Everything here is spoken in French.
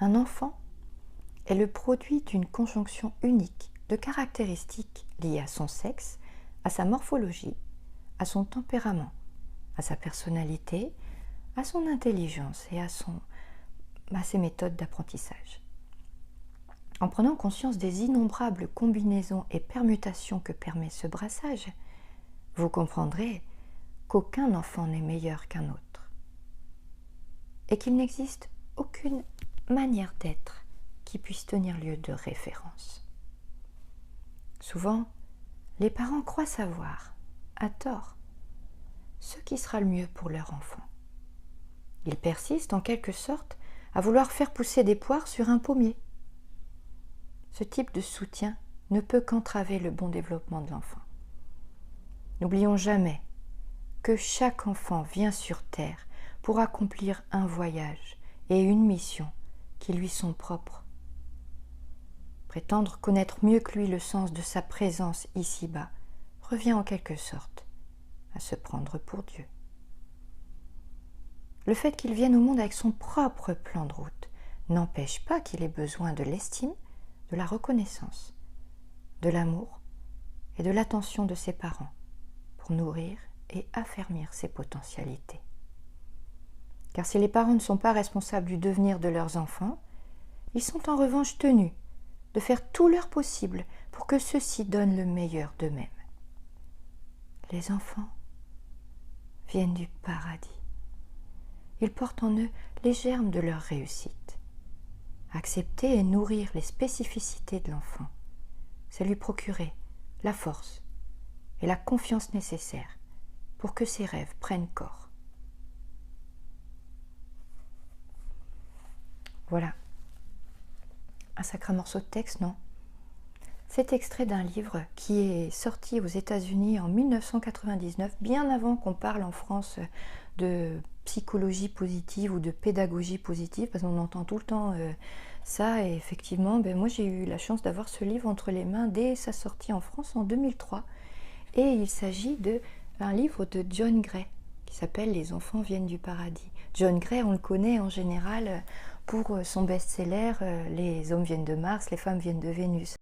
Un enfant est le produit d'une conjonction unique de caractéristiques liées à son sexe, à sa morphologie, à son tempérament, à sa personnalité, à son intelligence et à ses méthodes d'apprentissage. En prenant conscience des innombrables combinaisons et permutations que permet ce brassage, vous comprendrez qu'aucun enfant n'est meilleur qu'un autre et qu'il n'existe aucune manière d'être qui puisse tenir lieu de référence. Souvent, les parents croient savoir, à tort, ce qui sera le mieux pour leur enfant. Ils persistent en quelque sorte à vouloir faire pousser des poires sur un pommier. Ce type de soutien ne peut qu'entraver le bon développement de l'enfant. N'oublions jamais que chaque enfant vient sur Terre pour accomplir un voyage et une mission qui lui sont propres. Prétendre connaître mieux que lui le sens de sa présence ici-bas revient en quelque sorte à se prendre pour Dieu. Le fait qu'il vienne au monde avec son propre plan de route n'empêche pas qu'il ait besoin de l'estime, de la reconnaissance, de l'amour et de l'attention de ses parents pour nourrir et affermir ses potentialités. Car si les parents ne sont pas responsables du devenir de leurs enfants, ils sont en revanche tenus de faire tout leur possible pour que ceux-ci donnent le meilleur d'eux-mêmes. Les enfants viennent du paradis. Ils portent en eux les germes de leur réussite. Accepter et nourrir les spécificités de l'enfant, c'est lui procurer la force et la confiance nécessaires pour que ses rêves prennent corps. Voilà. Un sacré morceau de texte, non? C'est extrait d'un livre qui est sorti aux États-Unis en 1999, bien avant qu'on parle en France de psychologie positive ou de pédagogie positive, parce qu'on entend tout le temps ça, et effectivement, moi j'ai eu la chance d'avoir ce livre entre les mains dès sa sortie en France en 2003, et il s'agit d'un livre de John Gray, qui s'appelle « Les enfants viennent du paradis ». John Gray, on le connaît en général pour son best-seller « Les hommes viennent de Mars, les femmes viennent de Vénus ».